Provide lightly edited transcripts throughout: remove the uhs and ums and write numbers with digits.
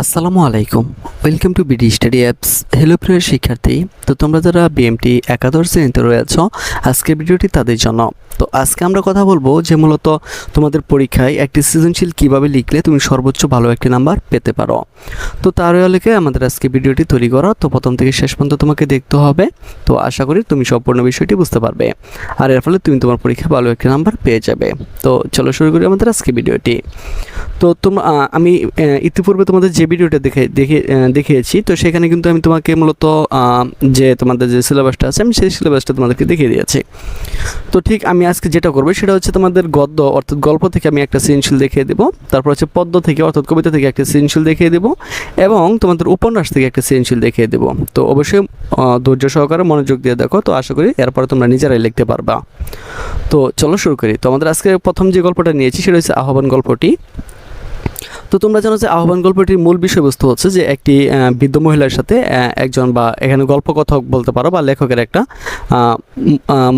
আসসালামু আলাইকুম, welcome to BD study apps. Hello প্রিয় শিক্ষার্থী, তো তোমরা যারা বিএমটি একাদশ শ্রেণীতে রয়েছ, আজকের ভিডিওটি তাদের জন্য। তো আজকে আমরা কথা বলবো যে মূলত তোমাদের পরীক্ষায় একটি সৃজনশীল কীভাবে লিখলে তুমি সর্বোচ্চ ভালো একটি নাম্বার পেতে পারো। তো তার আলোকে আমাদের আজকে ভিডিওটি তৈরি করা, তো প্রথম থেকে শেষ পর্যন্ত তোমাকে দেখতে হবে। তো আশা করি তুমি সম্পূর্ণ বিষয়টি বুঝতে পারবে, আর এর ফলে তুমি তোমার পরীক্ষায় ভালো একটি নাম্বার পেয়ে যাবে। তো চলো শুরু করি আমাদের আজকে ভিডিওটি। তো আমি ইতিপূর্বে তোমাদের যে ভিডিওটা দেখিয়েছি, তো সেখানে কিন্তু আমি তোমাকে মূলত যে তোমাদের যে সিলেবাসটা আছে আমি সেই সিলেবাসটা তোমাদেরকে দেখিয়ে দিয়েছি। তো ঠিক আমি আজকে যেটা করবো সেটা হচ্ছে তোমাদের গদ্য অর্থাৎ গল্প থেকে আমি একটা সৃজনশীল দেখিয়ে দেবো, তারপর হচ্ছে পদ্য থেকে অর্থাৎ কবিতা থেকে একটা সৃজনশীল দেখিয়ে দেবো, এবং তোমাদের উপন্যাস থেকে একটা সৃজনশীল দেখিয়ে দেবো। তো অবশ্যই ধৈর্য সহকারে মনোযোগ দিয়ে দেখো, তো আশা করি এরপরে তোমরা নিজেরাই লিখতে পারবা। তো চলো শুরু করি। তো আমাদের আজকে প্রথম যে গল্পটা নিয়েছি সেটা হচ্ছে আহ্বান গল্পটি। তো তোমরা জানো যে আহ্বান গল্পটির মূল বিষয়বস্তু হচ্ছে যে একটি বৃদ্ধ মহিলার সাথে একজন বা এখানে গল্পকথক বলতে পারো বা লেখকের একটা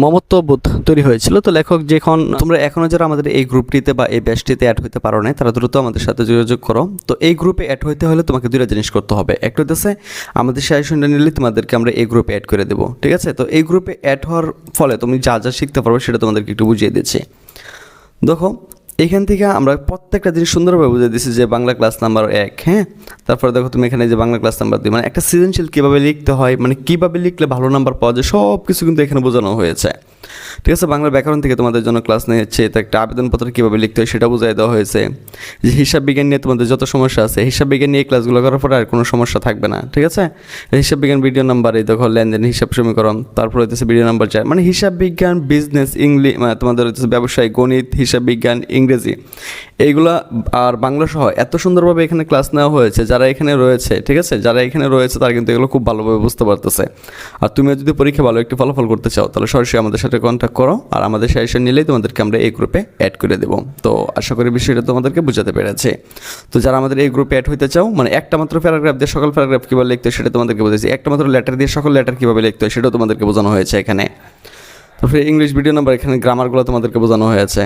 মমত্ববোধ তৈরি হয়েছিল। তো লেখক যখন তোমরা এখনও যারা আমাদের এই গ্রুপটিতে বা এই ব্যাচটিতে অ্যাড হতে পারো না, তারা দ্রুত আমাদের সাথে যোগাযোগ করো। তো এই গ্রুপে অ্যাড হতে হলে তোমাকে দুইটা জিনিস করতে হবে। একটা হচ্ছে আমাদের সাজেশনটা নিলে তোমাদেরকে আমরা এই গ্রুপে অ্যাড করে দেবো, ঠিক আছে? তো এই গ্রুপে অ্যাড হওয়ার ফলে তুমি যা যা শিখতে পারবে সেটা তোমাদেরকে একটু বুঝিয়ে দিচ্ছি। দেখো, এখান থেকে আমরা প্রত্যেকটা জিনিস সুন্দরভাবে বুঝে দিচ্ছি যে বাংলা ক্লাস নাম্বার 1, হ্যাঁ। তারপরে দেখো তুমি এখানে যে বাংলা ক্লাস নাম্বার 2, মানে একটা সৃজনশীল কীভাবে লিখতে হয়, মানে কীভাবে লিখলে ভালো নাম্বার পাওয়া যায়, সব কিছু কিন্তু এখানে বোঝানো হয়েছে, ঠিক আছে? বাংলা ব্যাকরণ থেকে তোমাদের জন্য ক্লাস নিয়েছে, তো একটা আবেদনপত্র কীভাবে লিখতে হয় সেটা বুঝিয়ে দেওয়া হয়েছে। যে হিসাব বিজ্ঞান নিয়ে তোমাদের যত সমস্যা আছে, হিসাব বিজ্ঞান নিয়ে ক্লাসগুলো করার পরে আর কোনো সমস্যা থাকবে না, ঠিক আছে? হিসাব বিজ্ঞান ভিডিও নাম্বার এই দেখো লেনদেন হিসাব সমীকরণ, তারপর হচ্ছে ভিডিও নাম্বার 4, মানে হিসাব বিজ্ঞান, বিজনেস, ইংলিশ, তোমাদের হচ্ছে ব্যবসায়, গণিত, হিসাব বিজ্ঞান, ইংরেজি, এইগুলা আর বাংলা সহ এত সুন্দরভাবে এখানে ক্লাস নেওয়া হয়েছে। যারা এখানে রয়েছে, ঠিক আছে, যারা এখানে রয়েছে তারা কিন্তু এগুলো খুব ভালোভাবে বুঝতে পারতেছে। আর তুমিও যদি পরীক্ষা ভালো একটি ফলাফল করতে চাও তাহলে সরাসরি আমাদের সাথে কন্ট্যাক্ট করো, আর আমাদের সাজেশন নিলেই তোমাদেরকে আমরা এই গ্রুপে অ্যাড করে দেবো। তো আশা করি বিষয়টা তোমাদেরকে বোঝাতে পেরেছে। তো যারা আমাদের এই গ্রুপে অ্যাড হতে চাও, মানে একটা মাত্র প্যারাগ্রাফ দিয়ে সকল প্যারাগ্রাফ কীভাবে লিখতে হয় সেটা তোমাদেরকে বুঝেছি, একটা মাত্র লেটার দিয়ে সকল লেটার কীভাবে লিখতে হয় সেটাও তোমাদেরকে বোঝানো হয়েছে এখানে। তারপরে ইংলিশ ভিডিও নাম্বার, এখানে গ্রামারগুলো তোমাদেরকে বোঝানো হয়েছে,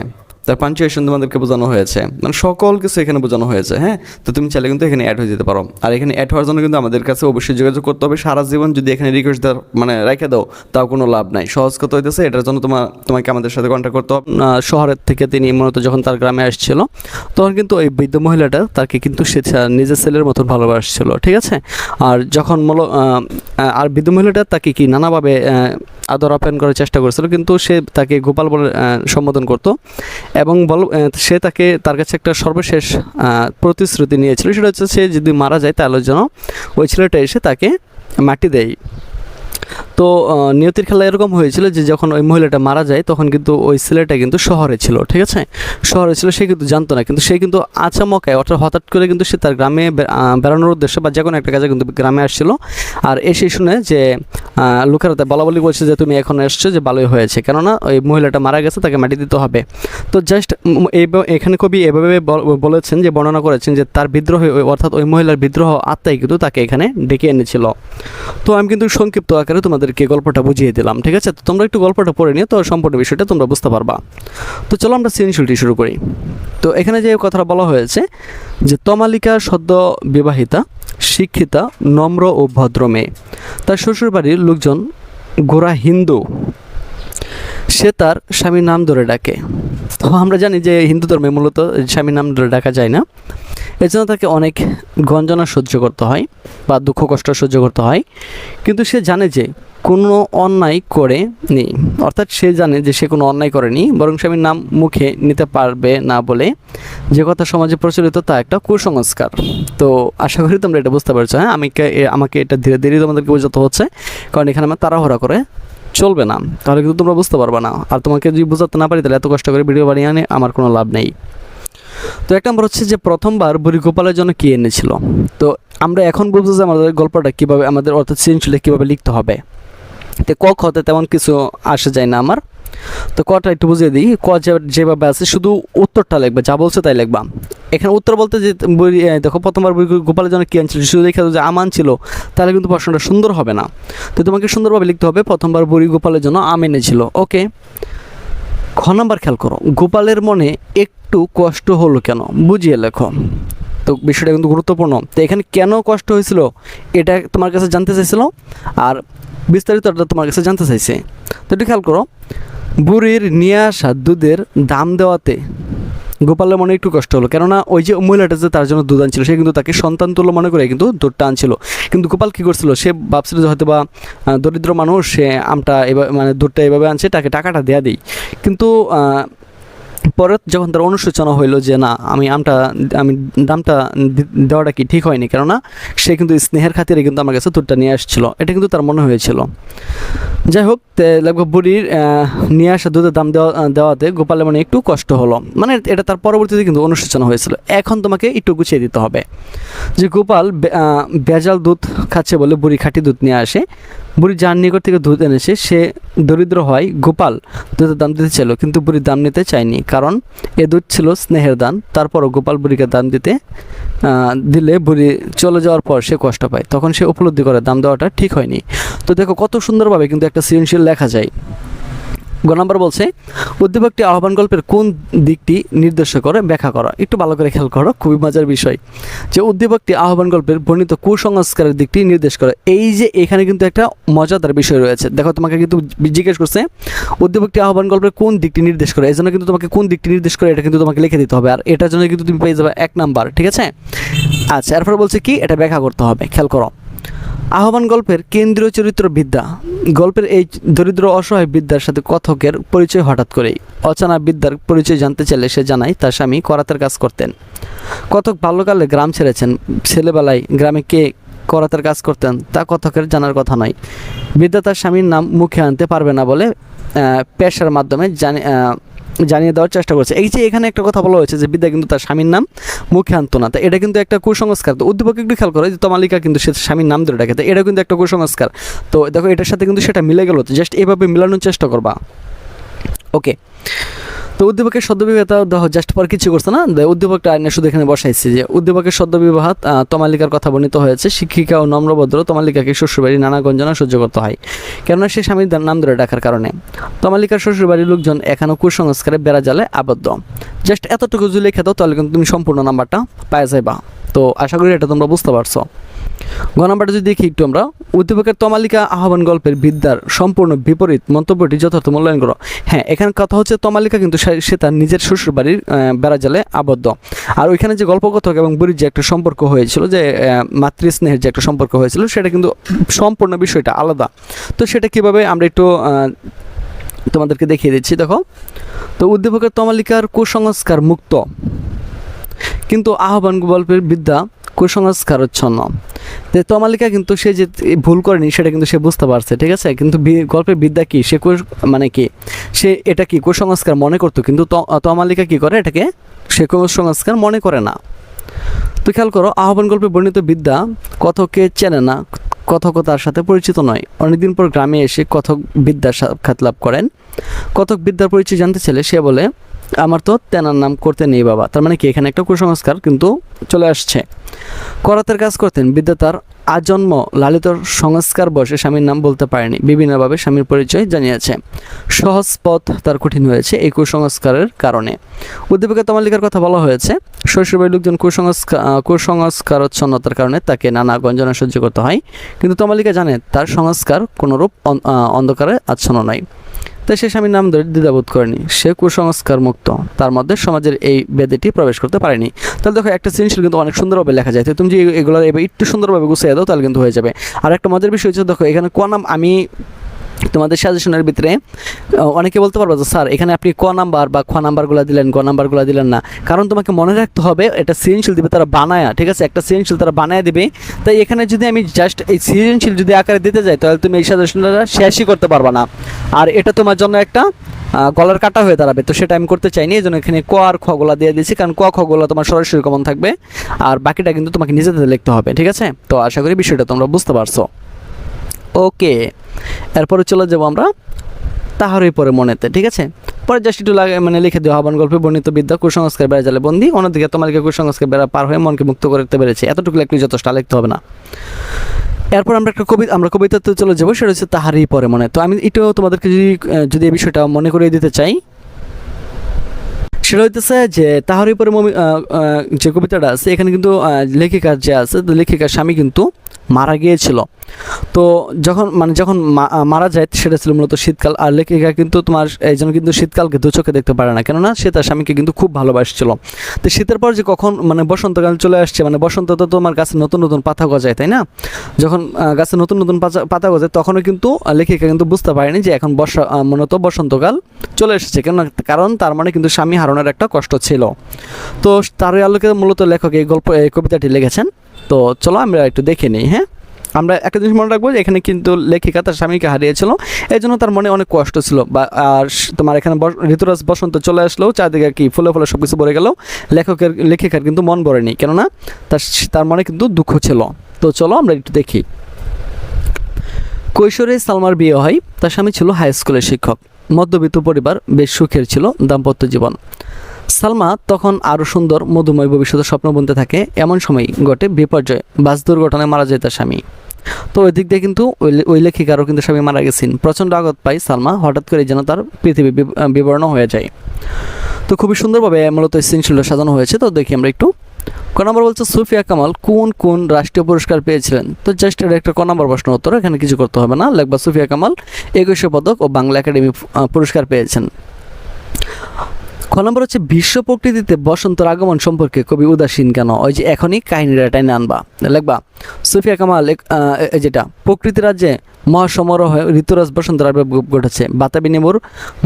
তার পাঞ্চুয়েশন তোমাদেরকে বোঝানো হয়েছে, মানে সকল কিছু এখানে বোঝানো হয়েছে, হ্যাঁ। তো তুমি চাইলে কিন্তু এখানে অ্যাড হয়ে যেতে পারো। আর এখানে অ্যাড হওয়ার জন্য কিন্তু আমাদের কাছে অবশ্যই যোগাযোগ করতে হবে। সারা জীবন যদি এখানে রিকোয়েস্ট দেওয়ার মানে রেখে দাও তাও কোনো লাভ নাই। সহজ কথা হইতেছে এটার জন্য তোমাকে আমাদের সাথে কন্ট্যাক্ট করতে হবে। শহরের থেকে তিনি মূলত যখন তার গ্রামে আসছিল তখন কিন্তু ওই বৃদ্ধ মহিলাটা তাকে কিন্তু সে নিজের ছেলের মতন ভালোবাসছিল, ঠিক আছে? আর যখন আর বৃদ্ধ মহিলাটা তাকে কি নানাভাবে আদর আপ্যায়ন করার চেষ্টা করেছিল, কিন্তু সে তাকে গোপাল বলে সম্বোধন করতো, এবং সে তার কাছে একটা সর্বশেষ প্রতিশ্রুতি নিয়েছিল, সেটা হচ্ছে সে যদি মারা যায় তাহলে যেন ওই ছেলেটা এসে তাকে মাটি দেয়। তো নিয়তির খেলা এরকম হয়েছিল যে যখন ওই মহিলাটা মারা যায় তখন কিন্তু ওই ছেলেটা কিন্তু শহরে ছিল, ঠিক আছে? শহরে ছিল, সে কিন্তু জানতো না, কিন্তু সে কিন্তু আচামকায় অর্থাৎ হঠাৎ করে কিন্তু সে তার গ্রামে বেড়ানোর উদ্দেশ্যে বা যে কোনো একটা কাজে কিন্তু গ্রামে আসছিল। আর এসে শুনে যে লোকেরা বলা বলি বলছে যে তুমি এখন এসছো যে ভালোই হয়েছে, কেননা ওই মহিলাটা মারা গেছে, তাকে মাটি দিতে হবে। তো জাস্ট এখানে কবি এভাবে বলেছেন যে বর্ণনা করেছেন যে তার বিদ্রোহ অর্থাৎ ওই মহিলার বিদ্রোহ আত্মাই কিন্তু তাকে এখানে ডেকে এনেছিল। তো আমি কিন্তু সংক্ষিপ্ত আকারে তোমাদেরকে গল্পটা বুঝিয়ে দিলাম, ঠিক আছে? তো তোমরা একটু গল্পটা পড়ে নিয়ে তো সম্পূর্ণ বিষয়টা তোমরা বুঝতে পারবা। তো চলো আমরা সৃজনশীলটি শুরু করি। তো এখানে যে কথাটা বলা হয়েছে যে তমালিকা সদ্য বিবাহিতা, শিক্ষিতা, নম্র ও ভদ্র মেয়ে, তার শ্বশুরবাড়ির লোকজন গোরা হিন্দু, সে তার স্বামীর নাম ধরে ডাকে। তো আমরা জানি যে হিন্দু ধর্মে মূলত স্বামীর নাম ধরে ডাকা যায় না, এর জন্য তাকে অনেক গঞ্জনা সহ্য করতে হয় বা দুঃখ কষ্ট সহ্য করতে হয়। কিন্তু সে জানে যে কোনো অন্যায় করেনি, অর্থাৎ সে জানে যে সে কোনো অন্যায় করেনি, বরং স্বামীর নাম মুখে নিতে পারবে না বলে যে কথা সমাজে প্রচলিত তা একটা কুসংস্কার। তো আশা করি তোমরা এটা বুঝতে পারছো, হ্যাঁ। আমাকে এটা ধীরে ধীরে তোমাদেরকে বোঝাতে হচ্ছে, কারণ এখানে আমার তাড়াহুড়া করে চলবে না, তাহলে কিন্তু তোমরা বুঝতে পারবে না। আর তোমাকে যদি বোঝাতে না পারি তাহলে এত কষ্ট করে ভিডিও বানিয়ে আনে আমার কোনো লাভ নেই। তো এক নম্বর হচ্ছে যে প্রথমবার বুড়ি গোপালের জন্য কী এনেছিল। তো আমরা এখন বুঝবো যে আমাদের গল্পটা কীভাবে, আমাদের অর্থাৎ সৃজনশীলে কীভাবে লিখতে হবে। তো ক খতে তেমন কিছু আসে যায় না আমার, তো কটা একটু বুঝিয়ে দিই। ক যেভাবে আছে শুধু উত্তরটা লিখবে, যা বলছে তাই লিখবা। এখানে উত্তর বলতে যে দেখো প্রথমবার গোপালের জন্য কী আনছিল, শুধু দেখে যে আম আনছিল তাহলে কিন্তু প্রশ্নটা সুন্দর হবে না। তো তোমাকে সুন্দরভাবে লিখতে হবে প্রথমবার বুড়ি গোপালের জন্য আম এনেছিল, ওকে। খ নাম্বার খেয়াল করো, গোপালের মনে একটু কষ্ট হলো কেন, বুঝিয়ে লেখো। তো বিষয়টা কিন্তু গুরুত্বপূর্ণ। তো এখানে কেন কষ্ট হয়েছিল এটা তোমার কাছে জানতে চাইছিল, আর বিস্তারিতটা তোমার কাছে জানতে চাইছে। তো একটু খেয়াল করো, বুড়ির নিয়ে আসা দুধের দাম দেওয়াতে গোপালের মনে একটু কষ্ট হলো, কেননা ওই যে মহিলাটা যে তার জন্য দুধ আনছিল সে কিন্তু তাকে সন্তান তুল্য মনে করে কিন্তু দুধটা আনছিল। কিন্তু গোপাল কী করছিল, সে ভাবছিল যে হয়তো বা দরিদ্র মানুষ, সে আমটা এভাবে মানে দুধটা এভাবে আনছে, তাকে টাকাটা দেয়া দিই। কিন্তু পরে যখন তার অনুশোচনা হইলো যে না, আমি দামটা দেওয়াটা কি ঠিক হয়নি, কেননা সে কিন্তু স্নেহের খাতিরে কিন্তু আমার কাছে দুধটা নিয়ে আসছিল, এটা কিন্তু তার মনে হয়েছিল। যাই হোক, লাগভগ বুড়ির নিয়ে আসা দুধের দাম দেওয়াতে গোপালের মনে একটু কষ্ট হলো, মানে এটা তার পরবর্তীতে কিন্তু অনুশোচনা হয়েছিল। এখন তোমাকে একটু গুছিয়ে দিতে হবে যে গোপাল ভেজাল দুধ খাচ্ছে বলে বুড়ি খাঁটি দুধ নিয়ে আসে। বুড়ি যার নিকট থেকে দুধ এনেছে সে দরিদ্র হয়, গোপাল দুধের দাম দিতে চাইল, কিন্তু বুড়ি দাম নিতে চায়নি, কারণ এ দুধ ছিল স্নেহের দান। তারপরও গোপাল বুড়িকে দাম দিলে বুড়ি চলে যাওয়ার পর সে কষ্ট পায়, তখন সে উপলব্ধি করে দাম দেওয়াটা ঠিক হয়নি। তো দেখো কত সুন্দরভাবে কিন্তু একটা সৃজনশীল লেখা যায়। গ নম্বর বলছে, উদ্দীপকটি আহ্বান গল্পের কোন দিকটি নির্দেশ করে ব্যাখ্যা করা। একটু ভালো করে খেয়াল করো, খুবই মজার বিষয় যে উদ্দীপকটি আহ্বান গল্পের বর্ণিত কুসংস্কারের দিকটি নির্দেশ করে। এই যে এখানে কিন্তু একটা মজাদার বিষয় রয়েছে। দেখো তোমাকে কিন্তু জিজ্ঞেস করছে উদ্দীপকটি আহ্বান গল্পের কোন দিকটি নির্দেশ করে, এই জন্য কিন্তু তোমাকে কোন দিকটি নির্দেশ করে এটা কিন্তু তোমাকে লিখে দিতে হবে, আর এটার জন্য কিন্তু তুমি পেয়ে যাবে 1 নাম্বার, ঠিক আছে। আচ্ছা, এরপর বলছে কি, এটা ব্যাখ্যা করতে হবে। খেয়াল করো, আহ্বান গল্পের কেন্দ্রীয় চরিত্র বিদ্যা। গল্পের এই দরিদ্র অসহায় বিদ্যার সাথে কথকের পরিচয় হঠাৎ করেই। অচানা বিদ্যার পরিচয় জানতে চাইলে সে জানায় তার স্বামী করাতের কাজ করতেন। কথক বাল্যকালে গ্রাম ছেড়েছেন, ছেলেবেলায় গ্রামে কে করাতের কাজ করতেন তা কথকের জানার কথা নয়। বিদ্যা তার স্বামীর নাম মুখে আনতে পারবে না বলে পেশার মাধ্যমে জানিয়ে দেওয়ার চেষ্টা করছে। এই যে এখানে একটা কথা বলা হয়েছে যে বিদ্যা কিন্তু তার স্বামীর নাম মুখে আনতো না, তো এটা কিন্তু একটা কুসংস্কার। তো উদ্দীপক একটু খেয়াল করে যে তমালিকা কিন্তু সে স্বামীর নাম ধরে ডাকে, তো এটা কিন্তু একটা কুসংস্কার। তো দেখো এটার সাথে কিন্তু সেটা মিলে গেল, জাস্ট এভাবে মিলানোর চেষ্টা করবা। ওকে, তো উদ্দীপকের সদ্যবিবাহতা দেখো জাস্ট পর কিছু করছে না, উদ্দীপকটা আইনে শুধু এখানে বসাইছে যে উদ্দীপকের সদ্যবিবাহ তমালিকার কথা বর্ণিত হয়েছে। শিক্ষিকা ও নম্রভদ্র তমালিকাকে শ্বশুরবাড়ি নানা গঞ্জনা সহ্য করতে হয়, কেননা সে স্বামীর নাম ধরে ডাকার কারণে। তমালিকার শ্বশুরবাড়ির লোকজন এখনও কুসংস্কারে বেড়া জালে আবদ্ধ। জাস্ট এতটুকু যদি লিখে দাও তাহলে কিন্তু তুমি সম্পূর্ণ নাম্বারটা পাওয়া যাইবা। তো আশা করি এটা তোমরা বুঝতে পারছো। গ নাম্বারটা যদি দেখি একটু আমরা, উদ্দীপকের তমালিকা আহ্বান গল্পের বিদ্যার সম্পূর্ণ বিপরীত মন্তব্যটি যথার্থ মূল্যায়ন করো। হ্যাঁ, এখানে কথা হচ্ছে তমালিকা কিন্তু সে তার নিজের শ্বশুর বাড়ির বেড়াজালে আবদ্ধ, আর ওইখানে যে গল্পকথক এবং বুড়ির যে একটা সম্পর্ক হয়েছিল, যে মাতৃস্নেহের যে একটা সম্পর্ক হয়েছিল, সেটা কিন্তু সম্পূর্ণ বিষয়টা আলাদা। তো সেটা কীভাবে আমরা একটু তোমাদেরকে দেখিয়ে দিচ্ছি। দেখো, তো উদ্দীপকের তমালিকার কুসংস্কার মুক্ত, কিন্তু আহ্বান গল্পের বিদ্যা কুসংস্কারচ্ছন্ন। যে তমালিকা কিন্তু সে যে ভুল করেনি সেটা কিন্তু সে বুঝতে পারছে, ঠিক আছে, কিন্তু গল্পের বিদ্যা কি সে মানে কি সে এটা কি কুসংস্কার মনে করতো, কিন্তু তমালিকা কি করে এটাকে সে কুসংস্কার মনে করে না। তো খেয়াল করো, আহ্বান গল্পে বর্ণিত বিদ্যা কথককে চেনে না, কথকও তার সাথে পরিচিত নয়। অনেকদিন পর গ্রামে এসে কথক বিদ্যার সাক্ষাৎ লাভ করেন। কথক বিদ্যার পরিচয় জানতে চাইলে সে বলে আমার তো তেনার নাম করতে নেই বাবা। তার মানে কি এখানে একটা কুসংস্কার কিন্তু চলে আসছে। করাতের কাজ করতেন, বিদ্যা তার আজন্ম লালিত সংস্কার বসে স্বামীর নাম বলতে পারেনি, বিভিন্নভাবে স্বামীর পরিচয় জানিয়েছে। সহজ পথ তার কঠিন হয়েছে এই কুসংস্কারের কারণে। উদ্দীপকের তমালিকার কথা বলা হয়েছে, শ্বশুরবাড়ির লোকজন কুসংস্কারচ্ছন্নতার কারণে তাকে নানা গঞ্জনা সহ্য করতে হয়, কিন্তু তমালিকা জানে তার সংস্কার কোনোরূপ অন্ধকারে আচ্ছন্ন নয়, তাই সে স্বামীর নাম ধরে দ্বিধাবোধ করেনি। সে কুসংস্কার মুক্ত, তার মধ্যে সমাজের এই বেদেটি প্রবেশ করতে পারেনি। তাহলে দেখো একটা সৃজনশীল কিন্তু অনেক সুন্দরভাবে লেখা যায়। তো তুমি যে এগুলো এবার একটু সুন্দরভাবে গুছিয়ে দাও তাহলে কিন্তু হয়ে যাবে। আর একটা মজার বিষয় হচ্ছে, দেখো এখানে ক নাম আমি তোমাদের সাজেশনের ভিতরে অনেকে বলতে পারবো যে স্যার এখানে আপনি ক নাম্বার বা খ নাম্বারগুলো দিলেন, গ নাম্বারগুলো দিলেন না, কারণ তোমাকে মনে রাখতে হবে এটা সৃজনশীল দিবে তারা বানায়া, ঠিক আছে, একটা সৃজনশীল তারা বানায় দিবে। তাই এখানে যদি আমি জাস্ট এই সৃজনশীল যদি আকারে দিতে যাই তাহলে তুমি এই সাজেশনটা শেষই করতে পারবে না, আর এটা তোমার জন্য একটা গলার কাটা হয়ে দাঁড়াবে। তো সেটা আমি করতে চাইনি, এই জন্য এখানে ক আর খগুলা দিয়ে দিয়েছি, কারণ ক খগুলা তোমার সরাসরি কমন থাকবে আর বাকিটা কিন্তু তোমাকে নিজেদের লিখতে হবে, ঠিক আছে। তো আশা করি বিষয়টা তোমরা বুঝতে পারছো। ওকে, এরপরে চলে যাবো আমরা তাহারই পরে মনেতে, ঠিক আছে। পরে জাস্ট একটু লিখে দেওয়া আহ্বান গল্পে বর্ণিত বিদ্যা কুসংস্কার বেড়া জালে বন্দি, অন্যদিকে তোমাকে কুসংস্কার বেড়া পার হয়ে মনকে মুক্ত করতে পেরেছে। এতটুকু লিখলে যথেষ্ট, লিখতে হবে না। এরপর আমরা একটা কবিতাতে চলে যাবো, সেটা হচ্ছে তাহারই পরে মনে। তো আমি এটাও তোমাদেরকে যদি এই বিষয়টা মনে করিয়ে দিতে চাই, সেটা হইতেছে যে তাহারই পরে যে কবিতাটা আছে এখানে কিন্তু লেখিকার যে আছে, তো লেখিকার স্বামী কিন্তু মারা গিয়েছিল। তো যখন মারা যায় সেটা ছিল মূলত শীতকাল। আর লেখিকা কিন্তু তোমার এই জন্য কিন্তু শীতকালকে দু চোখে দেখতে পারে না, কেননা সে তার স্বামীকে কিন্তু খুব ভালোবাসছিল। তো শীতের পর যে কখন বসন্তকাল চলে আসছে, বসন্ত তো তোমার গাছে নতুন নতুন পাতা গজায়, তাই না? যখন গাছে নতুন নতুন পাতা গজায় তখনও কিন্তু লেখিকা কিন্তু বুঝতে পারেনি যে এখন মূলত বসন্তকাল চলে এসেছে, কারণ তার কিন্তু স্বামী হারানোর একটা কষ্ট ছিল। তো তার আলোকে মূলত লেখক এই কবিতাটি লিখেছেন। তো চলো আমরা একটু দেখে নিই। হ্যাঁ, আমরা একটা জিনিস মনে রাখবো যে এখানে কিন্তু লেখিকা তার স্বামীকে হারিয়েছিল, এই জন্য তার মনে অনেক কষ্ট ছিল। আর তোমার এখানে ঋতুরাজ বসন্ত চলে আসলেও চারদিকে কি ফুলে ফুলে সব কিছু ভরে গেলেও লেখিকার কিন্তু মন ভরেনি, কেননা তার মনে কিন্তু দুঃখ ছিল। তো চলো আমরা একটু দেখি। কৈশোরে সালমার বিয়ে হয়। তার স্বামী ছিল হাই স্কুলের শিক্ষক। মধ্যবিত্ত পরিবার, বেশ সুখের ছিল দাম্পত্য জীবন। সালমা তখন আরও সুন্দর মধুময় ভবিষ্যতের স্বপ্ন বুনতে থাকে। এমন সময় ঘটে বিপর্যয়, বাস দুর্ঘটনায় মারা যায় তার স্বামী। তো ওই দিক দিয়ে কিন্তু ওই লেখিকারও কিন্তু স্বামী মারা গেছেন। প্রচণ্ড আঘাত পায় সালমা, হঠাৎ করে যেন তার পৃথিবী বিবর্ণ হয়ে যায়। তো খুবই সুন্দরভাবে মূলত সৃজনশীলতা সাজানো হয়েছে। তো দেখি আমরা একটু। ক নম্বর বলছে সুফিয়া কামাল কোন রাষ্ট্রীয় পুরস্কার পেয়েছিলেন? তো জাস্ট এটা একটা ক নম্বর প্রশ্ন উত্তর, এখানে কিছু করতে হবে না, লিখবা সুফিয়া কামাল 21 পদক ও বাংলা একাডেমি পুরস্কার পেয়েছেন। খ নম্বর হচ্ছে বিশ্ব প্রকৃতিতে বসন্তের আগমন সম্পর্কে কবি উদাসীন কেন? ওই যে এখনই কাহিনীটা টাইনে আনবা, লিখবা সুফিয়া কামাল যেটা প্রকৃতি রাজ্যে মহাসমারোহে ঋতুরাজ বসন্তের আবির্ভাব ঘটেছে। বাতাবি নেমুর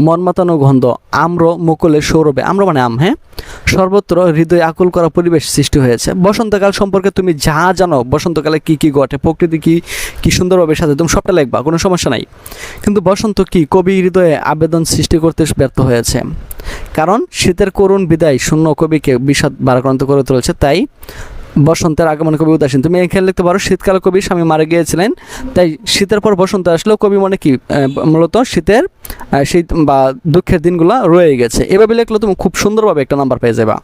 মনমাতানো গন্ধ, আম্র মুকুলের সৌরভে, আম্র মানে আম, হ্যাঁ, সর্বত্র হৃদয় আকুল করা পরিবেশ সৃষ্টি হয়েছে। বসন্তকাল সম্পর্কে তুমি যা জানো, বসন্তকালে কি কি ঘটে, প্রকৃতি কি সুন্দরভাবে সাথে তুমি সবটা লিখবা, কোনো সমস্যা নাই। কিন্তু বসন্ত কি কবি হৃদয়ে আবেদন সৃষ্টি করতে ব্যর্থ হয়েছে, কারণ শীতের করুণ বিদায় শূন্য কবিকে বিষাদ ভারাক্রান্ত করে তুলেছে। তাই বসন্তের আগমনে কবি উদাসীন। তুমি এখানে লিখতে পারো শীতকালে কবি স্বামী মারা গিয়েছিলেন, তাই শীতের পর বসন্ত আসলেও কবি কি মূলত শীতের শীত বা দুঃখের দিনগুলো রয়ে গেছে। এভাবে লিখলে তুমি খুব সুন্দরভাবে একটা নাম্বার পেয়ে যাবা।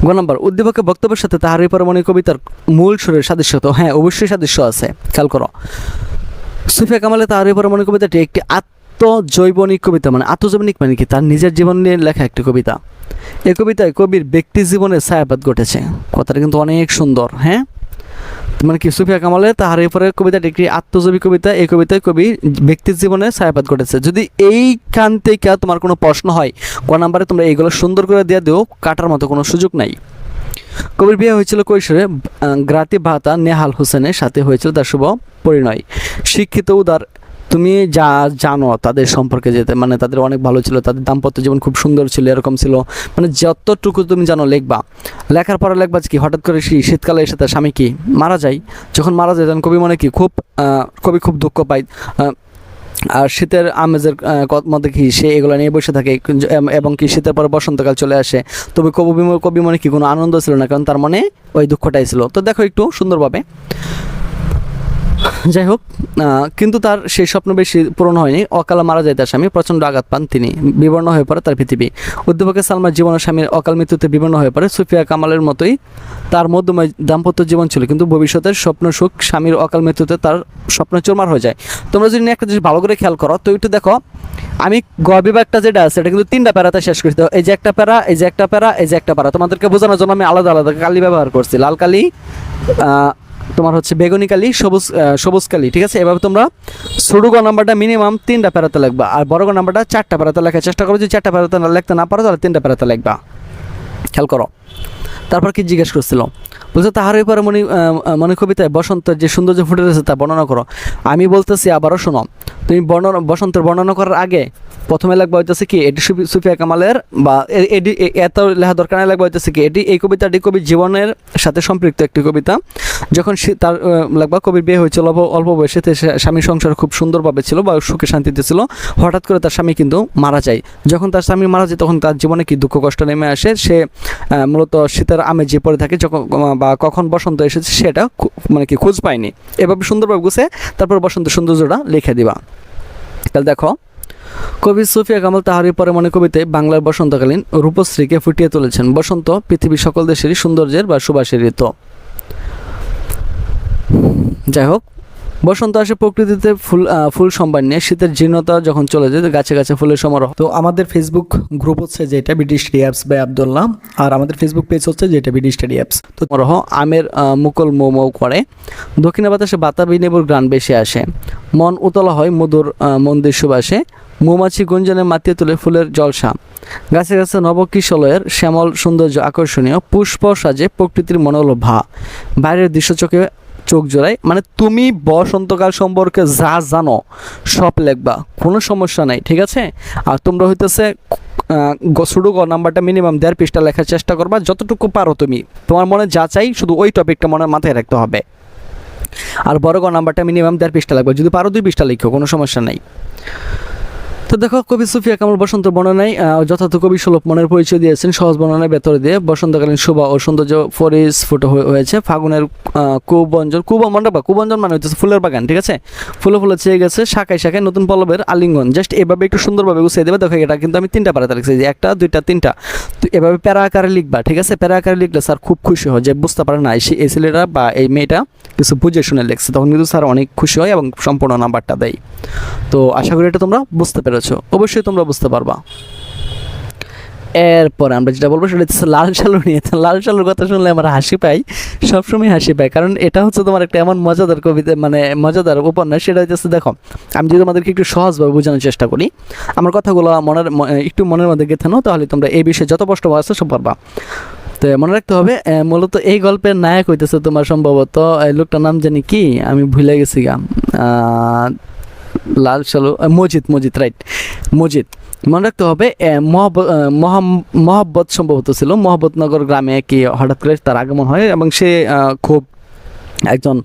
গ নম্বর উদ্দীপকের বক্তব্যের সাথে তাহারই পরমণি কবিতার মূল সুরের সাদৃশ্য। তো হ্যাঁ, অবশ্যই সাদৃশ্য আছে, খেয়াল করো। সুফিয়া কামালের তাহারই পরমণি কবিতাটি একটি আত্মজৈবনিক কবিতা। আত্মজৈবনিক মানে কি? তার নিজের জীবন নিয়ে লেখা একটি কবিতা। এই কবিতায় কবির ব্যক্তি জীবনের ছায়াপাত ঘটেছে। কথাটা কিন্তু অনেক সুন্দর। হ্যাঁ, কি সুফিয়া কামালের তাহার পরে কবিতাটি একটি আত্মজীবী কবিতা। এই কবিতায় কবি ব্যক্তির জীবনে ছায়াপাত ঘটেছে। যদি এইখান থেকে তোমার কোনো প্রশ্ন হয়, ক নাম্বারে তোমরা এইগুলো সুন্দর করে দিয়ে দিও, কাটার মতো কোনো সুযোগ নাই। কবির বিয়ে হয়েছিল কৈশোরে গ্রাতি ভাতা নেহাল হোসেনের সাথে হয়েছিল তার শুভ পরিণয়। শিক্ষিত উদার, তুমি যা জানো তাদের সম্পর্কে, যেতে তাদের অনেক ভালো ছিল, তাদের দাম্পত্য জীবন খুব সুন্দর ছিল, এরকম ছিল, যতটুকু তুমি জানো লিখবা। লেখার পরে লিখবা কি হঠাৎ করে শীতকালে এসে তার স্বামী কি মারা যায়। যখন মারা যায় তখন কবি কবি খুব দুঃখ পায়। আর শীতের আমেজের মধ্যে কি সে এগুলো নিয়ে বসে থাকে, এবং কি শীতের পরে বসন্তকাল চলে আসে। তবে কবি কি কোনো আনন্দ ছিল না, কারণ তার মনে ওই দুঃখটাই ছিল। তো দেখো একটু সুন্দরভাবে। যাই হোক, কিন্তু তার সেই স্বপ্ন বেশি পূরণ হয়নি। অকালে মারা যায় তার স্বামী, প্রচণ্ড আঘাত পান তিনি, বিবর্ণ হয়ে পড়ে তার পৃথিবী। উদ্দীপকের সালমার জীবন ও স্বামীর অকাল মৃত্যুতে বিবর্ণ হয়ে পড়ে। সুফিয়া কামালের মতোই তার মধ্যময় দাম্পত্য জীবন ছিল, কিন্তু ভবিষ্যতের স্বপ্ন সুখ স্বামীর অকাল মৃত্যুতে তার স্বপ্ন চুরমার হয়ে যায়। তোমরা যদি একটা জিনিস ভালো করে খেয়াল করো, তো একটু দেখো, আমি গ বিভাগটা যেটা আছে এটা কিন্তু 3টা প্যারাতে শেষ করছি। এই যে একটা প্যারা, এই যে একটা প্যারা, এই যে একটা প্যারা, তোমাদেরকে বোঝানোর জন্য আমি আলাদা আলাদা কালি ব্যবহার করছি। লাল কালি, তোমার হচ্ছে বেগুনি কালি, সবুজ কালি, ঠিক আছে? এভাবে তোমরা ছোট গ নাম্বারটা মিনিমাম 3টা প্যারাতে লিখবা, আর বড় গ নাম্বারটা 4টা প্যারাতে লেখার চেষ্টা করো। যদি 4টা প্যারাতে লিখতে না পারো তাহলে 3টা প্যারাতে লিখবা। খেয়াল করো। তারপর কি জিজ্ঞেস করছিল, বলছে তাহার পরে মনে কবিতায় বসন্তের যে সৌন্দর্য ফুটে রয়েছে তা বর্ণনা করো। আমি বলতেছি, আবারও শোনো। তুমি বসন্তের বর্ণনা করার আগে প্রথমে লাগবে হইতেছে কি এটি সুফিয়া কামালের, বা এটি এত লেখা দরকার না, লাগবে হইতেছে কি এই কবিতাটি কবির জীবনের সাথে সম্পৃক্ত একটি কবিতা। যখন তার লাগবা কবির বিয়ে হয়েছিল অল্প বয়সে, স্বামী সংসার খুব সুন্দরভাবে ছিল বা সুখে শান্তিতে ছিল। হঠাৎ করে তার স্বামী কিন্তু মারা যায়। যখন তার স্বামী মারা যায় তখন তার জীবনে কি দুঃখ কষ্ট নেমে আসে। সে মূলত শীতের আমেজে পড়ে থাকে, যখন বা কখন বসন্ত এসেছে সেটা কি খোঁজ পায়নি। এভাবে সুন্দরভাবে গুছে তারপর বসন্তের সৌন্দর্যটা লিখে দিবা। তাহলে দেখো, কবি সুফিয়া কামাল তাহারই পরে কবিতায় বাংলার বসন্তকালীন রূপশ্রীকে ফুটিয়ে তুলেছেন। বসন্ত পৃথিবীর সকল দেশেরই সৌন্দর্যের বা সুবাসের ঋতু। যাই হোক, বসন্ত আসে প্রকৃতিতে ফুল সম্ভার নিয়ে, শীতের জীর্ণতা যখন চলে যায় গাছে গাছে ফুলের সমারোহ। তো আমাদের ফেসবুক গ্রুপ হচ্ছে যেটা BD study apps by Abdullah, আর আমাদের ফেসবুক পেজ হচ্ছে যেটা বিডি স্টাডি অ্যাপস। তো সমারোহ আমের মুকুল মৌ করে, দক্ষিণে বাতাসে বাতাবি নেবুর গান বেশি আসে, মন উতলা হয় মধুর মন্দির সুবাসে, মৌমাছি গুঞ্জনে মাতিয়ে তুলে ফুলের জলসা, গাছে গাছে নবকিশলয়ের শ্যামল সৌন্দর্য আকর্ষণীয়, পুষ্প সাজে প্রকৃতির মনোলোভা, বাইরের দৃশ্য চোখ জোড়ায়। মানে তুমি বসন্তকাল সম্পর্কে যা জানো সব লিখবা, কোনো সমস্যা নাই, ঠিক আছে। আর তোমরা হইতেছে শুরু নাম্বারটা মিনিমাম 1.5 পৃষ্ঠা লেখার চেষ্টা করবা, যতটুকু পারো তুমি, তোমার মনে যা চাই শুধু ওই টপিকটা মনে মাথায় রাখতে হবে। আর বড় নাম্বারটা মিনিমাম 1.5 পৃষ্ঠা লাগবে, যদি পারো 2 পৃষ্ঠা লিখো, কোনো সমস্যা নাই। তো দেখো, কবি সুফিয়া কামাল বসন্ত বর্ণনায় যথার্থ কবি সুলভ মনের পরিচয় দিয়েছেন সহজ বর্ণনায় ভেতরে দিয়ে। বসন্তকালীন শোভা ও সৌন্দর্য পরিস্ফুট হয়েছে। ফাগুনের কুবঞ্জন মানে হচ্ছে ফুলের বাগান, ঠিক আছে। ফুলে ফুলে চেয়ে গেছে শাখায় শাখায় নতুন পল্লবের আলিঙ্গন। জাস্ট এভাবে একটু সুন্দরভাবে গুছিয়ে দেবে। দেখো এটা কিন্তু আমি 3টা পারাতে লিখছি, যে 1, 2, 3টা। তো এভাবে প্যারা আকারে লিখবা, ঠিক আছে। প্যারা আকারে লিখলে স্যার খুব খুশি হয়, যে বুঝতে পারে না এই ছেলেটা বা এই মেয়েটা কিছু বুঝে শুনে লিখছে, তখন কিন্তু স্যার অনেক খুশি হয় এবং সম্পূর্ণ নাম্বারটা দেয়। তো আশা করি এটা তোমরা বুঝতে পেরেছো, অবশ্যই তোমরা বুঝতে পারবা। এরপরে আমরা যেটা বলবো সেটা হচ্ছে লাল সালু নিয়ে। লাল সালুর কথা শুনলে আমার হাসি পাই, সবসময় হাসি পাই, কারণ এটা হচ্ছে তোমার একটা এমন মজাদার কবিতা, মানে মজাদার উপন্যাস। সেটা হচ্ছে দেখো, আমি যদি তোমাদেরকে একটু সহজভাবে বোঝানোর চেষ্টা করি, আমার কথাগুলো একটু মনের মধ্যে গেঁথে নাও, তাহলে তোমরা এই বিষয়ে যত কষ্ট আছে সব পারবা। তো মনে রাখতে হবে, মূলত এই গল্পের নায়ক হইতেছে তোমার সম্ভবত এই লোকটার নাম জানি কি, আমি ভুলে গেছি গা, লাল সালু, মজিদ, রাইট, মজিদ। মনে রাখতে হবে মহব্বত সম্ভবত ছিল। মহব্বতনগর গ্রামে কি হঠাৎ করে তার আগমন হয়, এবং সে খুব একজন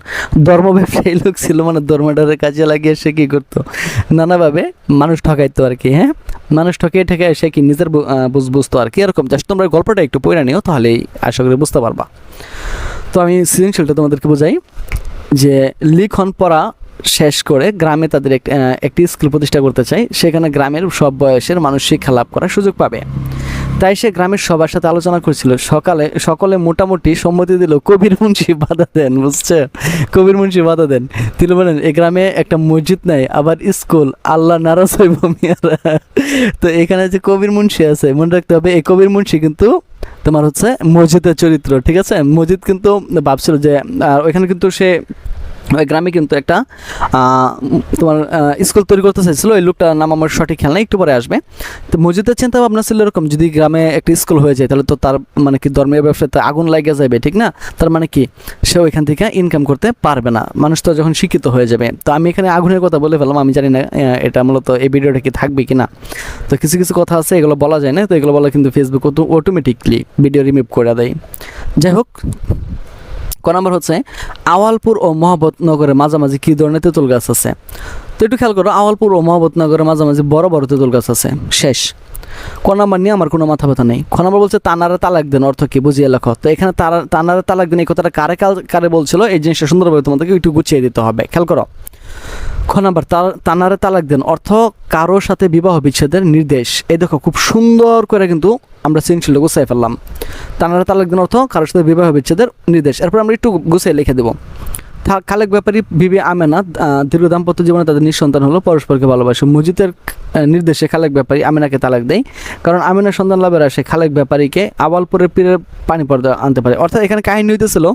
ধর্ম ব্যবসায়ী লোক ছিল। মানে ধর্মটারে কাজে লাগিয়ে সে কী করতো, নানাভাবে মানুষ ঠকাইতো আর কি। হ্যাঁ, মানুষ ঠকিয়ে সে কি নিজের বুঝতো আর কি, এরকম। জাস্ট তোমরা গল্পটা একটু পড়ে নিও, তাহলেই আশা করি বুঝতে পারবা। তো আমি সৃজনশীলটা তোমাদেরকে বোঝাই, যে লিখন পড়া শেষ করে গ্রামে তাদের একটি স্কুল প্রতিষ্ঠা করতে চাই। সেখানে গ্রামের সব বয়সের মানুষ শিক্ষা লাভ করার সুযোগ পাবে। তাই সে গ্রামের সবার সাথে আলোচনা করছিল। সকলে মোটামুটি সম্মতি দিল। কবির মুন্সি বাধা দেন, বুঝছে, কবির মুন্সি বাধা দেন। তিনি বলেন, এ গ্রামে একটা মসজিদ নাই, আবার স্কুল, আল্লাহ নারাজ হইব মিয়ারা। তো এখানে যে কবির মুন্সি আছে, মনে রাখতে হবে এই কবির মুন্সি কিন্তু তোমার হচ্ছে মসজিদের চরিত্র, ঠিক আছে। মসজিদ কিন্তু ভাবছিল যে ওইখানে কিন্তু সে ওই গ্রামে কিন্তু একটা তোমার স্কুল তৈরি করতে চাইছিল। ওই লোকটার নাম আমার সঠিক খেয়াল নেই, একটু পরে আসবে। তো মসজিদের চিন্তা ভাবনা ছিল এরকম, যদি গ্রামে একটা স্কুল হয়ে যায় তাহলে তো তার মানে কি ধর্মীয় ব্যবসাতে আগুন লাগিয়ে যাবে, ঠিক না। তার মানে কি, সে ওইখান থেকে ইনকাম করতে পারবে না, মানুষ তো যখন শিক্ষিত হয়ে যাবে। তো আমি এখানে আগুনের কথা বলে ফেললাম, আমি জানি না এটা মূলত এই ভিডিওটা কি থাকবে কি না। তো কিছু কিছু কথা আছে, এগুলো বলা যায় না, তো এগুলো বলা কিন্তু ফেসবুক অটোমেটিকলি ভিডিও রিমুভ করে দেয়। যাই হোক, নাম্বার হচ্ছে আওয়ালপুর ও মহব্বতনগরের মাঝামাঝি কী ধরনের তেঁতুল গাছ আছে। তো একটু খেয়াল করো, আওয়ালপুর ও মহব্বতনগরের মাঝামাঝি বড় বড় তেঁতুল গাছ আছে। শেষ। নাম্বার নিয়ে আমার কোনো মাথা ব্যথা নেই। নাম্বার বলছে তানারে তালাক দেন, অর্থ কি বুঝিয়ে লেখো। তো এখানে তানারে তালাক দেন এই কথাটা কারে বলছিল, এই জিনিসটা সুন্দরভাবে তোমাদেরকে একটু গুছিয়ে দিতে হবে, খেয়াল করো। নাম্বার তানারে তালাক দেন অর্থ কারোর সাথে বিবাহ বিচ্ছেদের নির্দেশ। এই দেখো, খুব সুন্দর করে কিন্তু আমরা সৃজনশীলটা গুছাই ফেললাম। তানারে তালাক দেন অর্থ কারোর সাথে বিবাহ বিচ্ছেদের নির্দেশ। এরপর আমরা একটু গুছিয়ে লিখে দেবো। খালেক ব্যাপারী বিবি আমেনা দীর্ঘ দাম্পত্য জীবনে তাদের নিঃসন্তান হলো, পরস্পরকে ভালোবাসে। মসজিদের নির্দেশে খালেক ব্যাপারী আমেনাকে তালাক দেয়, কারণ আমেনার সন্তান লাভের আসে খালেক ব্যাপারীকে আওয়ালপুরের পীরের পানি পর্দা আনতে পারে। অর্থাৎ এখানে কাহিনী হইতেছিল,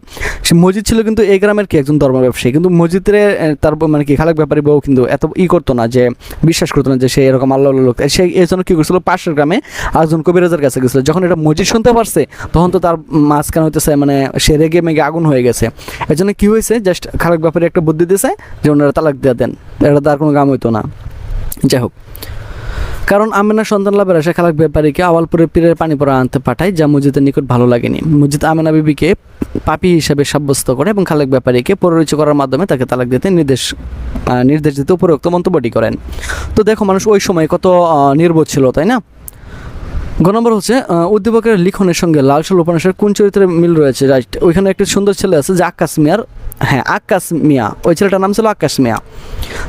সে মসজিদ ছিল কিন্তু এই গ্রামের কি একজন ধর্ম ব্যবসায়ী, কিন্তু মসজিদের তার মানে কি খালেক ব্যাপারী বউ কিন্তু এত করতো না, যে বিশ্বাস করতো না যে সে এরকম আল্লাহ লোক। সে এই জন্য কী করছিল, পাশের গ্রামে একজন কবিরাজের কাছে গেছিলো। যখন এটা মসজিদ শুনতে পারছে, তখন তো তার মাঝখানে হইতেছে মানে সে রেগে মেগে আগুন হয়ে গেছে। এই জন্য কী হয়েছে, জাস্ট খালেক ব্যাপারে একটা বুদ্ধি দিয়েছে যে ওনারা তালাক দিয়ে দেন, এটা তার কোনো কাম হইতো না। যাই হোক, কারণ আমেনার সন্তান লাভের আশা খালেক ব্যাপারীকে আওয়ালপুরের পীরের পানি পড়া আনতে পাঠায়, যা মসজিদের নিকট ভালো লাগেনি। মসজিদ আমেনা বিবিকে পাপী হিসাবে সাব্যস্ত করে এবং খালেক ব্যাপারীকে পরিচয় করার মাধ্যমে তাকে তালাক দিতে নির্দেশ দিতে উপরোক্ত মন্তব্যটি করেন। তো দেখো, মানুষ ওই সময় কত নির্বোধ ছিল, তাই না। গ নম্বর হচ্ছে উদ্দীপকের লিখনের সঙ্গে লাল সাল উপন্যাসের কোন চরিত্রের মিল রয়েছে? রাইট, ওইখানে একটা সুন্দর ছেলে আছে যে আক্কাস মিয়ার, হ্যাঁ আক্কাস মিয়া, ওই ছেলেটার নাম ছিল আক্কাস মিয়া।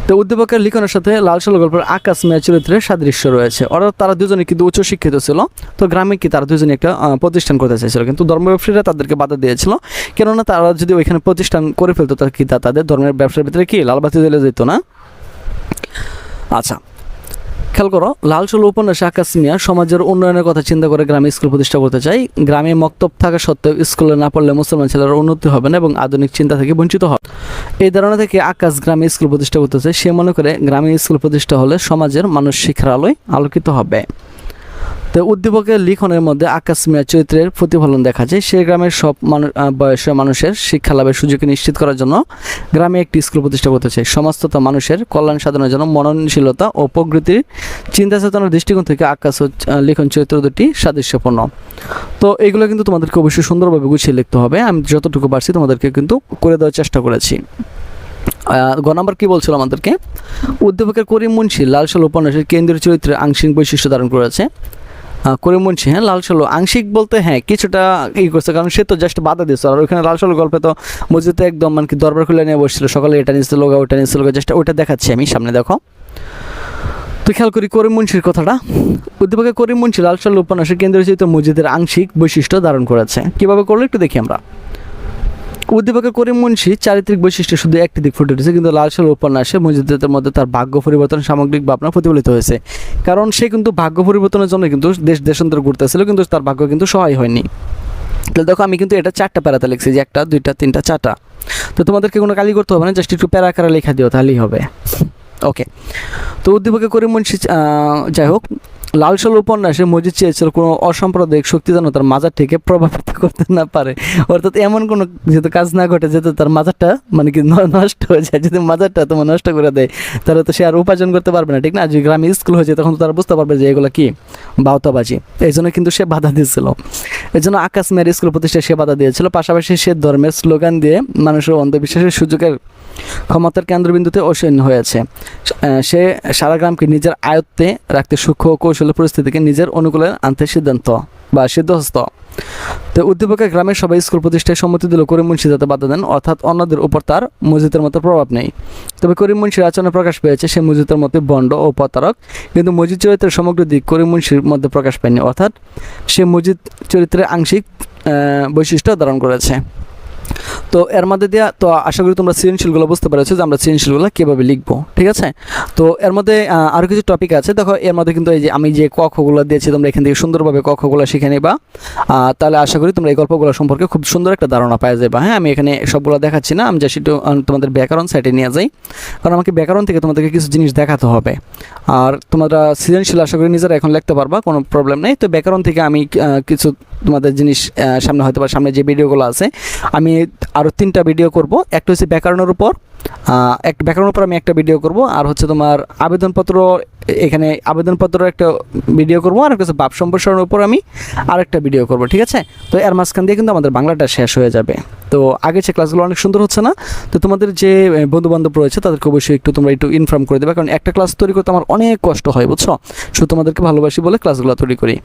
তো উদ্দীপকের লিখনের সাথে লাল সাল গল্পের আক্কাস মিয়া চরিত্রের সাদৃশ্য রয়েছে, অর্থাৎ তারা দুজনে কিন্তু উচ্চশিক্ষিত ছিল। তো গ্রামে কি তারা দুজনে একটা প্রতিষ্ঠান করতে চাইছিল, কিন্তু ধর্ম ব্যবসায়ীরা তাদেরকে বাধা দিয়েছিল, কেননা তারা যদি ওইখানে প্রতিষ্ঠান করে ফেলতো তার কি তাদের ধর্মের ব্যবসার ভিতরে কি লালবাতি জ্বলে যেত না। আচ্ছা, খেয়াল করো, লাল সাল উপন্যাসে আক্কাস মিয়া সমাজের উন্নয়নের কথা চিন্তা করে গ্রামে স্কুল প্রতিষ্ঠা করতে চাই। গ্রামে মক্তব থাকা সত্ত্বেও স্কুলে না পড়লে মুসলমান ছেলেরা উন্নতি হবে না এবং আধুনিক চিন্তা থেকে বঞ্চিত হবে। এই ধারণা থেকে আক্কাস গ্রামে স্কুল প্রতিষ্ঠা করতে চায়। সে মনে করে গ্রামে স্কুল প্রতিষ্ঠা হলে সমাজের মানুষ শিক্ষার আলোয় আলোকিত হবে। তো উদ্দীপকের লিখনের মধ্যে আক্কাস মিয়া চরিত্রের প্রতিফলন দেখা যায়। সে গ্রামের সব বয়সের মানুষের শিক্ষা লাভের সুযোগ নিশ্চিত করার জন্য গ্রামে একটি স্কুল প্রতিষ্ঠা করতে চায়। সমাজ তথা মানুষের কল্যাণ সাধনের জন্য মননশীলতা ও প্রকৃতির চিন্তা চেতনার দৃষ্টিকোণ থেকে আক্কাস লিখন চরিত্র দুটি সাদৃশ্যপূর্ণ। তো এগুলো কিন্তু তোমাদেরকে অবশ্যই সুন্দরভাবে গুছিয়ে লিখতে হবে। আমি যতটুকু পারছি তোমাদেরকে কিন্তু করে দেওয়ার চেষ্টা করেছি। গ নাম্বার কি বলছিল আমাদেরকে, উদ্দীপকের করিম মুন্সি লাল সাল উপন্যাসের কেন্দ্রীয় চরিত্রের আংশিক বৈশিষ্ট্য ধারণ করেছে। করিম মুন্সি, হ্যাঁ লাল সালু আংশিক বলতে হ্যাঁ কিছুটা করছে, কারণ সে তো জাস্ট বাধা দিয়েছে। আর ওইখানে লাল সালু গল্পে তো মসজিদে একদম মানে কি দরবার খুলে নিয়ে বসছিল, সকালে এটা নিয়েছিল লোক ওটা নিয়েছিল, জাস্ট ওইটা দেখাচ্ছি আমি, সামনে দেখো। তো খেয়াল করি করিম মুন্সির কথাটা, উদ্দীপকের করিম মুন্সি লাল সালু উপন্যাসের কেন্দ্রীয় চরিত্র মসজিদের আংশিক বৈশিষ্ট্য ধারণ করেছে। কীভাবে করলো একটু দেখি আমরা। উদ্দীপকের করিম মুন্সি চারিত্রিক বৈশিষ্ট্য শুধু একটি দিক ফুটে উঠেছে, কিন্তু লাল সাল উপন্যাসে মসজিদের মধ্যে তার ভাগ্য পরিবর্তন সামগ্রিক ভাবনা প্রতিফলিত হয়েছে। কারণ সে কিন্তু ভাগ্য পরিবর্তনের জন্য কিন্তু দেশান্তর ঘুরতেছিল, কিন্তু তার ভাগ্য কিন্তু সহায় হয়নি। তাহলে দেখো আমি কিন্তু এটা 4টা প্যারাতে লিখছি, যে 1 2 3 4টা। তো তোমাদেরকে কোনো কালি করতে হবে না, জাস্ট একটু প্যারা আকারে লেখা দিও তাহলেই হবে। ওকে, তো উদ্দীপকের করিম মুন্সি যাই হোক, লাল সাল উপন্যাসে মসজিদ চেয়েছিল কোনো অসাম্প্রদায়িক শক্তি যেন তার মাজার থেকে প্রভাবিত করতে না পারে, অর্থাৎ এমন কোনো যেহেতু কাজ না ঘটে যেহেতু তার মাজারটা মানে কি নষ্ট হয়ে যায়। যদি মাজারটা তোমার নষ্ট করে দেয় তাহলে তো সে আর উপার্জন করতে পারবে না, ঠিক না? যদি গ্রামে স্কুল হয়ে যায় তখন তো তারা বুঝতে পারবে যে এগুলো কি বাউতাবাজি। এই জন্য কিন্তু সে বাধা দিয়েছিল। এই জন্য আক্কাস মিয়ার স্কুল প্রতিষ্ঠায় সে বাধা দিয়েছিল। পাশাপাশি সে ধর্মের স্লোগান দিয়ে মানুষের অন্ধবিশ্বাসের সুযোগের ক্ষমতার কেন্দ্রবিন্দুতে অসীন হয়েছে। সে সারা গ্রামকে নিজের আয়ত্তে রাখতে সূক্ষ্ম কৌশলের পরিস্থিতিকে নিজের অনুকূলে আনতে সিদ্ধহস্ত। তো উদ্দীপকের গ্রামের সবাই স্কুল প্রতিষ্ঠায় সম্মতি দিল, করিম মুন্সি যাতে বাধা দেন, অর্থাৎ অন্যদের উপর তার মসজিদের মতো প্রভাব নেই। তবে করিম মুন্সির আচরণে প্রকাশ পেয়েছে সে মসজিদের মধ্যে বন্ড ও প্রতারক, কিন্তু মসজিদ চরিত্রের সমগ্র দিক করিম মুন্সির মধ্যে প্রকাশ পায়নি, অর্থাৎ সে মসজিদ চরিত্রের আংশিক বৈশিষ্ট্য ধারণ করেছে। তো এর মধ্যে দেওয়া, তো আশা করি তোমরা সৃজনশীলগুলো বুঝতে পেরেছো যে আমরা সৃজনশীলগুলো কীভাবে লিখবো, ঠিক আছে? তো এর মধ্যে আরও কিছু টপিক আছে, দেখো এর মধ্যে কিন্তু এই যে আমি যে কক্ষগুলো দিয়েছি তোমরা এখান থেকে সুন্দরভাবে কক্ষগুলো শিখে নিবা, তাহলে আশা করি তোমরা এই গল্পগুলো সম্পর্কে খুব সুন্দর একটা ধারণা পাওয়া যাবে। হ্যাঁ, আমি এখানে সবগুলো দেখাচ্ছি না, আমি জাস্ট একটু তোমাদের ব্যাকরণ সাইটে নিয়ে যাই, কারণ আমাকে ব্যাকরণ থেকে তোমাদেরকে কিছু জিনিস দেখাতে হবে। আর তোমরা সৃজনশীল আশা করি নিজেরা এখন লিখতে পারবা, কোনো প্রবলেম নেই। তো ব্যাকরণ থেকে আমি কিছু তোমাদের জিনিস সামনে হয়তো বা সামনে যে ভিডিওগুলো আছে আমি আরও 3টা ভিডিও করব। একটা হচ্ছে ব্যাকরণের উপর, ব্যাকরণের উপর আমি একটা ভিডিও করব, আর হচ্ছে তোমার আবেদনপত্র, এখানে আবেদনপত্রের একটা ভিডিও করব, আর একটা হচ্ছে ভাব সম্প্রসারণের উপর আমি আরেকটা ভিডিও করব, ঠিক আছে? তো এর মাঝখান দিয়ে কিন্তু আমাদের বাংলাটা শেষ হয়ে যাবে। তো আগে যে ক্লাসগুলো অনেক সুন্দর হচ্ছে না, তো তোমাদের যে বন্ধুবান্ধব রয়েছে তাদেরকে অবশ্যই তোমরা একটু ইনফর্ম করে দেবে, কারণ একটা ক্লাস তৈরি করতে আমার অনেক কষ্ট হয়, বুঝছো? শুধু তোমাদেরকে ভালোবাসি বলে ক্লাসগুলো তৈরি করি।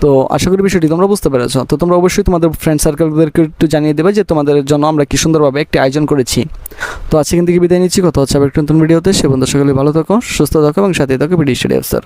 তো আশা করি বিষয়টি তোমরা বুঝতে পেরেছো। তো তোমরা অবশ্যই তোমাদের ফ্রেন্ড সার্কেলদেরকে একটু জানিয়ে দেবে যে তোমাদের জন্য আমরা কি সুন্দরভাবে একটি আয়োজন করেছি। তো আজকে কিন্তু বিদায় নিচ্ছি, কথা হচ্ছে আবার একটা নতুন ভিডিওতে। সে বন্ধু সকলে ভালো থাকো, সুস্থ থাকো এবং সাথে থাকো ভিডিও স্টাডি অফিসার।